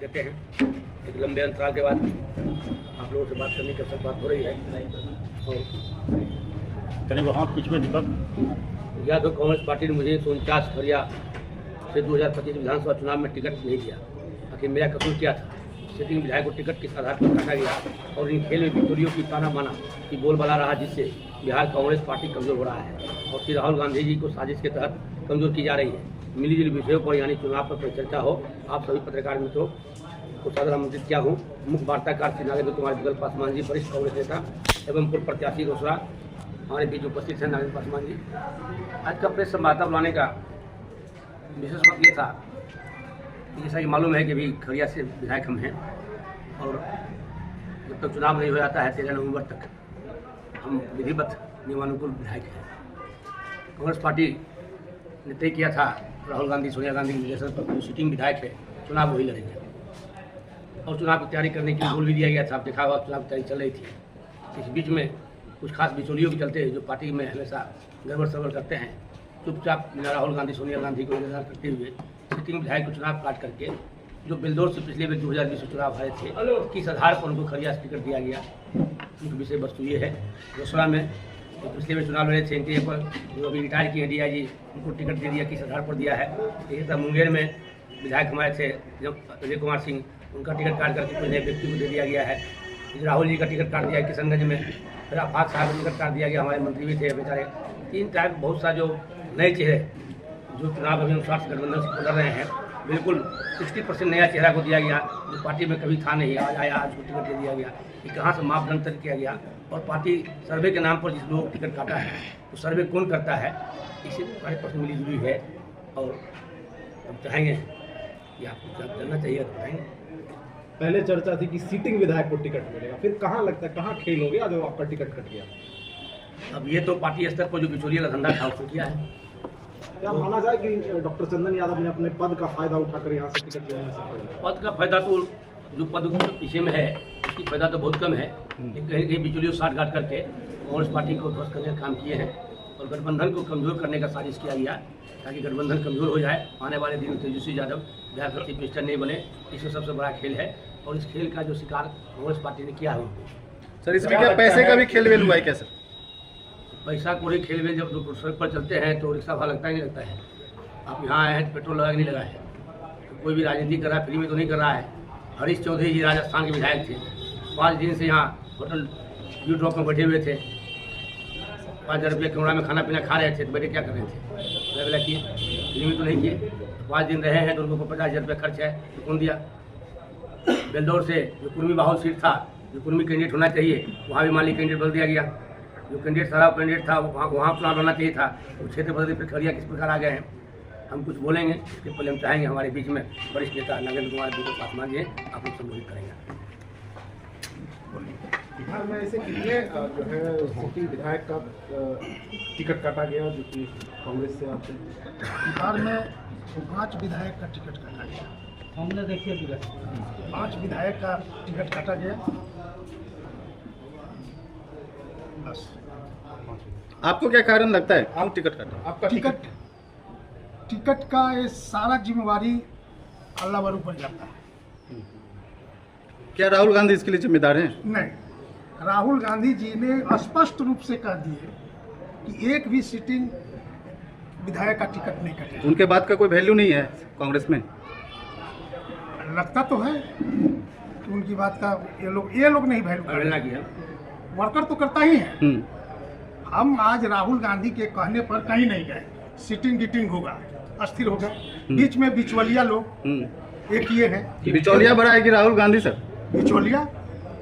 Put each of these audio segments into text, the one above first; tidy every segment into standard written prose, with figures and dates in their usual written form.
देते हैं। एक लंबे अंतराल के बाद आप लोगों से बात करने की अवसर बात हो रही है। और वहाँ कुछ में दीपक या तो कांग्रेस पार्टी ने मुझे 49 खरिया से 2025 विधानसभा चुनाव में टिकट नहीं दिया। आखिर मेरा कसूर क्या था? सिटिंग विधायक को टिकट किस आधार पर काटा गया और इन खेल में विक्टोरियो की ताना माना कि बोलबाला रहा, जिससे बिहार कांग्रेस पार्टी कमजोर हो रहा है और श्री राहुल गांधी जी को साजिश के तहत कमजोर की जा रही है। मिलीजुली विषयों पर यानी चुनाव पर परिचर्चा हो। आप सभी पत्रकार मित्रों को सादर आमंत्रित किया हूँ। मुख्य वार्ताकार श्री नागेंद्र कुमार विकल्प पासवान जी, वरिष्ठ कांग्रेस नेता एवं पूर्व प्रत्याशी रोसड़ा, हमारे बीच उपस्थित हैं नागेंद्र पासवान जी। आज का प्रेस संवाद बुलाने का विशेष बात ये था कि जैसा कि मालूम है कि अभी खरिया से विधायक हम हैं और जब तक चुनाव नहीं हो जाता है 13 नवंबर तक हम विधिवत नियमानुकूल विधायक हैं। कांग्रेस पार्टी ने तय किया था राहुल गांधी सोनिया गांधी के निर्देशन पर जो सिटिंग विधायक है चुनाव वही लड़ेंगे और चुनाव की तैयारी करने के लिए बोल भी दिया गया था। आप देखा हुआ चुनाव की तैयारी चल रही थी। इस बीच में कुछ खास बिचौलियों के चलते जो पार्टी में हमेशा गड़बड़ सड़बड़ करते हैं, चुपचाप राहुल गांधी सोनिया गांधी को इंतजार करते हुए सिटिंग विधायक को चुनाव काट करके जो बिलदौर से पिछले 2020 चुनाव हारे थे, किस आधार पर उनको खरिया से टिकट दिया गया, उनकी विषय वस्तु ये है। रोसड़ा में जो पिछले में चुनाव लड़े थे इनके पर जो अभी रिटायर किए डीआईजी, उनको टिकट दे दिया, किस आधार पर दिया है। यही था मुंगेर में विधायक हमारे थे जब अजय कुमार सिंह, उनका टिकट काट करके कोई नए व्यक्ति को दे दिया गया है। राहुल जी का टिकट काट दिया किशनगंज में, फिर आफाक साहब का टिकट काट दिया गया, हमारे मंत्री भी थे बेचारे। तीन टाइप बहुत सा जो नए चेहरे जो चुनाव अभी अनुसार गठबंधन से गुजर रहे हैं, बिल्कुल 60% नया चेहरा को दिया गया जो पार्टी में कभी था नहीं, आज आया, आज को टिकट दे दिया गया। ये कहाँ से मापदंड तय किया गया और पार्टी सर्वे के नाम पर जिस लोगों को टिकट काटा है वो सर्वे कौन करता है, इसी हमारे प्रश्न मिली जुली है। और हम चाहेंगे कि आपको जब करना चाहिए तो बताएंगे। पहले चर्चा थी कि सीटिंग विधायक को टिकट मिलेगा, फिर कहाँ लगता है कहाँ खेल हो गया जो आपका टिकट कट गया? अब ये तो पार्टी स्तर पर जो बिचौलिया का धंधा था उसको किया है। क्या माना जाए कि डॉक्टर चंदन यादव ने अपने पद का फायदा उठाकर यहाँ से टिकट लेने से पद का फायदा तो जो पद पीछे में है उसकी फायदा तो बहुत कम है। कहीं कहीं बिचौलियों साठ गांठ करके कांग्रेस पार्टी को ध्वस्त करने का काम किए हैं और गठबंधन को कमजोर करने का साजिश किया गया ताकि गठबंधन कमजोर हो जाए। आने वाले दिन में तेजस्वी यादव बिहार का चीफ मिनिस्टर नहीं बने, इसमें सबसे बड़ा खेल है और इस खेल का जो शिकार कांग्रेस पार्टी ने किया है उनको। सर इसमें क्या पैसे का भी खेल वेल हुआ है क्या सर? पैसा कोई खेल में जब लोग सड़क पर चलते हैं तो रिक्शा भाड़ा लगता ही नहीं लगता है। आप यहाँ आए हैं तो पेट्रोल लगा नहीं लगा है, तो कोई भी राजनीति कर रहा है फ्री में तो नहीं कर रहा है। हरीश चौधरी जी राजस्थान के विधायक थे, 5 दिन से यहाँ होटल यू ड्रॉप में बैठे हुए थे, 5,000 रुपये कमरा में खाना पीना खा रहे थे, तो बैठे क्या कर रहे थे? बोला किए फ्री में तो नहीं किए। 5 दिन रहे हैं तो उनको 50,000 रुपये खर्च है तो कौन दिया? बेलदौर से जो कुर्मी बाहुल सीट था, जो कुर्मी कैंडिडेट होना चाहिए, वहाँ भी मालिक कैंडिडेट बदल दिया गया। जो कैंडिडेट सारा कैंडिडेट था वहाँ प्लान बनना चाहिए था, वो क्षेत्र बदल फिर खरिया किस प्रकार आ गए हैं। हम कुछ बोलेंगे इसके पहले हम चाहेंगे हमारे बीच में वरिष्ठ नेता नागेंद्र कुमार विकल्प पासवान जी आप लोग संबोधित करेंगे। बिहार में ऐसे कितने जो है सिटिंग विधायक का टिकट काटा गया जो कि कांग्रेस से आते हैं? बिहार में 5 विधायक का टिकट काटा गया। हमने देखिए 5 विधायक का टिकट काटा गया बस। आपको क्या कारण लगता है क्यों टिकट काटा? आपका टिकट का ये सारा जिम्मेवारी अल्लाह वालों पर जाता है। क्या राहुल गांधी इसके लिए जिम्मेदार हैं? नहीं, राहुल गांधी जी ने स्पष्ट रूप से कह दिए कि एक भी सिटिंग विधायक का टिकट नहीं कटेगा। उनके बात का कोई वैल्यू नहीं है कांग्रेस में? लगता तो है कि उनकी बात का ये लोग नहीं वैल्यू किया, वर्कर तो करता ही है। हम आज राहुल गांधी के कहने पर कहीं नहीं गए, सिटिंग गिटिंग होगा, अस्थिर होगा। बीच में बिचौलिया लोग एक ये है। बिचौलिया बड़ा है कि राहुल गांधी सर? बिचौलिया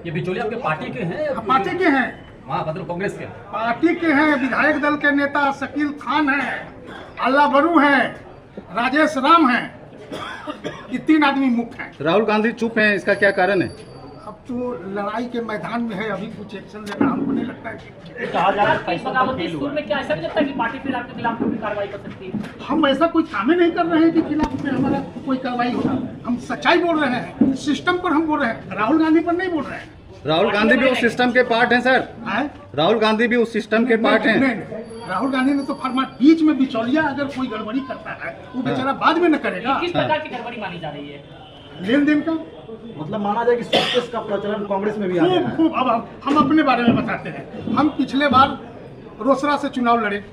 ये बिचौलिया आपके पार्टी के हैं? पार्टी के हैं, हाँ मतलब कांग्रेस के पार्टी के हैं। विधायक दल के नेता शकील खान हैं, अल्लाह बरू हैं, राजेश राम हैं, ये 3 आदमी मुख्य हैं। राहुल गांधी चुप हैं, इसका क्या कारण है? अब तो लड़ाई के मैदान में है, अभी कुछ एक्शन लेना हमको नहीं लगता है। कहा जा रहा है पैसों का खेल हुआ है। क्या ऐसा नहीं लगता कि पार्टी फिर आपके खिलाफ कोई कार्रवाई कर सकती है? हम ऐसा कोई काम ही नहीं कर रहे हैं कि खिलाफ में हमारा कोई कार्रवाई होगा। हम सच्चाई बोल रहे हैं, सिस्टम पर हम बोल रहे हैं, राहुल गांधी पर नहीं बोल रहे हैं। राहुल गांधी भी उस सिस्टम के पार्ट हैं सर? राहुल गांधी भी उस सिस्टम के पार्ट हैं? नहीं, राहुल गांधी ने तो फरमाया बीच में बिचौलिया अगर कोई गड़बड़ी करता है वो बेचारा बाद में न करेगा। किस प्रकार की गड़बड़ी मानी जा रही है? लेन देन का मतलब माना जाए कि सूटकेस का प्रचलन कांग्रेस में भी आ गया खूब है। खूब। अब हम अपने बारे में बताते हैं। हम पिछले बार रोसड़ा से चुनाव लड़े,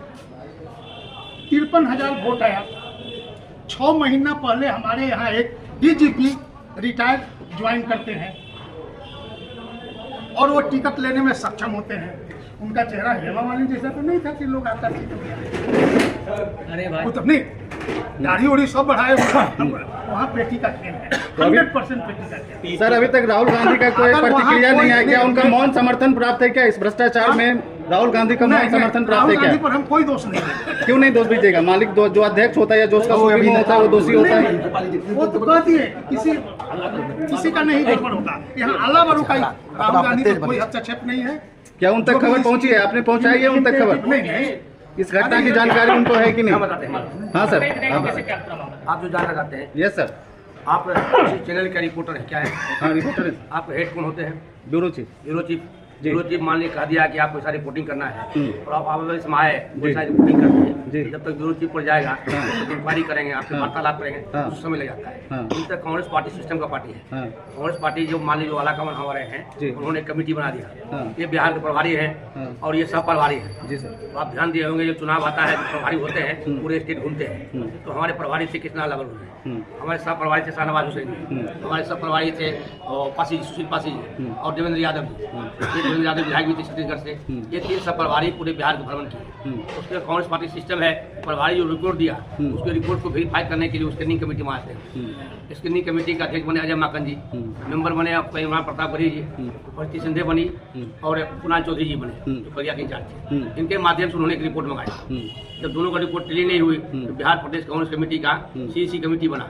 53,000 वोट आया। 6 महीना पहले हमारे यहाँ एक डीजीपी रिटायर ज्वाइन करते हैं और वो टिकट लेने में सक्षम होते हैं। उनका चेहरा हेमा मालिनी जैसा तो नहीं था कि लोग आकर्षित हो गया। अरे भाई वो तो नहीं, दाढ़ी उड़ी सब बढ़ाए वहाँ पेटी का खेल है, 100% पेटी का खेल। सर अभी तक राहुल गांधी का कोई अगर वहाँ प्रतिक्रिया कोई नहीं है क्या? नहीं- उनका मौन समर्थन प्राप्त है क्या इस भ्रष्टाचार में? राहुल गांधी का मौन समर्थन प्राप्त राहुल है गांधी क्या? पर हम कोई दोष नहीं देते। क्यों नहीं दोष दीजिएगा? मालिक जो अध्यक्ष होता है या जो उसका सुप्रीमो होता है वो दोषी होता है। वो तो कह दिए किसी का नहीं गड़बड़ होगा। यहाँ आला बरू का राहुल गांधी का कोई हस्तक्षेप नहीं है। क्या उन तक खबर पहुंची है? आपने पहुंचाई है उन तक खबर? नहीं। इस घटना की जानकारी उनको है कि हम नहीं? बताते हैं। हाँ सर, कैसे क्या पूरा मामला? आप जो जानना चाहते हैं, यस सर। आप किसी चैनल का रिपोर्टर है क्या है? हाँ रिपोर्टर आप हेड कौन होते हैं? Bureau chief. Bureau chief. जी। ब्यूरो चीफ मान ली कह दिया कि आपको सारी रिपोर्टिंग करना है और आप आवेदन इसमें आए वो जी। सारी रिपोर्टिंग करते जी। हैं। जब तक ब्यूरो चीफ पर जाएगा तो इंक्वायरी करेंगे, आपसे हाँ। वार्तालाप करेंगे, हाँ। कुछ समय लग जाता है। हाँ। इन तक कांग्रेस पार्टी सिस्टम का पार्टी है। हाँ कांग्रेस पार्टी जो मान लीजिए जो आलाकमान हमारे जी। हैं, उन्होंने कमेटी बना दिया। हाँ। ये बिहार के प्रभारी हाँ। हैं और ये सब प्रभारी हैं। जी सर। तो आप ध्यान दिए होंगे, जो चुनाव आता है जो प्रभारी होते हैं पूरे स्टेट घूमते हैं। तो हमारे प्रभारी थे कृष्णा लाल बलून, हमारे सब प्रभारी थे शाहनवाज हुसैन, हमारे सब प्रभारी थे पासी जी, सुशील पासी जी और देवेंद्र यादव जी। ये देवेंद्र यादव विधायक भी थे छत्तीसगढ़ से। ये 3 सब प्रभारी पूरे बिहार को भ्रमण किए। उसके कांग्रेस पार्टी सिस्टम है, प्रभारी जो रिपोर्ट दिया उसके रिपोर्ट को वेरीफाई करने के लिए स्क्रीनिंग कमेटी में आते हैं। स्क्रीनिंग कमेटी का अध्यक्ष बने अजय माकन जी, मेंबर बने आपका इमरान प्रताप गरी जी, भरती सिंधे बनी और कुणाल चौधरी जी बने जो खगड़िया के इंचार्ज थे। इनके माध्यम से उन्होंने एक रिपोर्ट मंगाई। जब दोनों का रिपोर्ट क्लियर नहीं हुई तो बिहार प्रदेश कांग्रेस कमेटी का सीएसी कमेटी बना,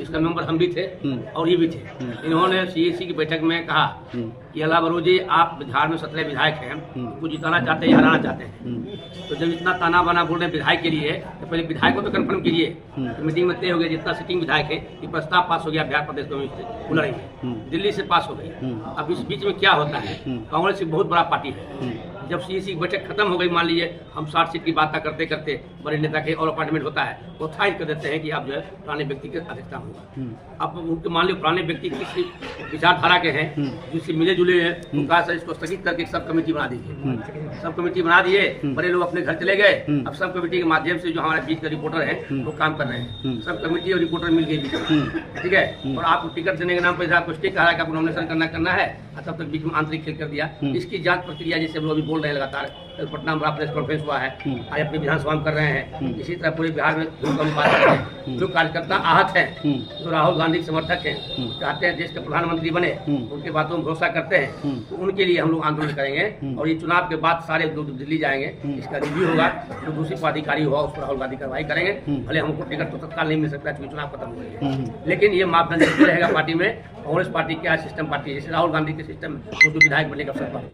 इसका मेंबर हम भी थे और ये भी थे। इन्होंने सीएसी की बैठक में कहा कि अल्लाह बरू जी, आप बिहार में 17 विधायक हैं, कुछ जिताना चाहते हैं या हराना चाहते हैं। तो जब इतना ताना बाना बोल रहे हैं विधायक के लिए, तो पहले विधायक को तो कंफर्म कीजिए। तो मीटिंग में तय हो गया जितना सिटिंग विधायक है ये प्रस्ताव पास हो गया, बिहार प्रदेश कांग्रेस बुला रही है, दिल्ली से पास हो गई। अब इस बीच में क्या होता है, कांग्रेस एक बहुत बड़ा पार्टी है। जब सीएसी की बैठक खत्म हो गई, मान लीजिए हम 60 सीट की बात करते करते बड़े नेता के और अपॉइंटमेंट होता है, वो फाइल कर देते हैं कि आप जो है पुराने व्यक्ति के अध्यक्षता होगा। अब उनके मान लीजिए पुराने व्यक्ति किसी विचारधारा के हैं, जिससे मिले जुले हैं, तो कहा सर इसको स्थगित करके सब कमेटी बना दीजिए। सब कमेटी बना दिए, बड़े लोग अपने घर चले गए। अब सब कमेटी के माध्यम से जो हमारे बीच का रिपोर्टर है वो काम कर रहे हैं। सब कमेटी और रिपोर्टर मिल गए बीच में, ठीक है। और आपको टिकट देने के नाम पर आपको स्टे कहा है कि आपको नॉमिनेशन करना है, तब तक बीच में आंतरिक खेल कर दिया। इसकी जांच प्रक्रिया जैसे हम लोग अभी बोल रहे हैं लगातार, कल पटना में बड़ा प्रेस कॉन्फ्रेंस हुआ है, आज अपनी विधानसभा में कर रहे हैं। इसी तरह पूरे बिहार में जो कार्यकर्ता आहत हैं, जो राहुल गांधी के समर्थक हैं, चाहते हैं देश के प्रधानमंत्री बने, उनके बातों में भरोसा करते हैं, तो उनके लिए हम लोग आंदोलन करेंगे। और ये चुनाव के बाद सारे लोग दिल्ली जाएंगे, इसका रिव्यू होगा, जो दूसरी पदाधिकारी हुआ उस पर राहुल गांधी कार्रवाई करेंगे। भले हमको टिकट तो तत्काल नहीं मिल सकता क्योंकि चुनाव खत्म हो गया है, लेकिन ये मापदंड रहेगा पार्टी में। कांग्रेस पार्टी क्या सिस्टम पार्टी है, जैसे राहुल गांधी के सिस्टम में विधायक बनने का अवसर पर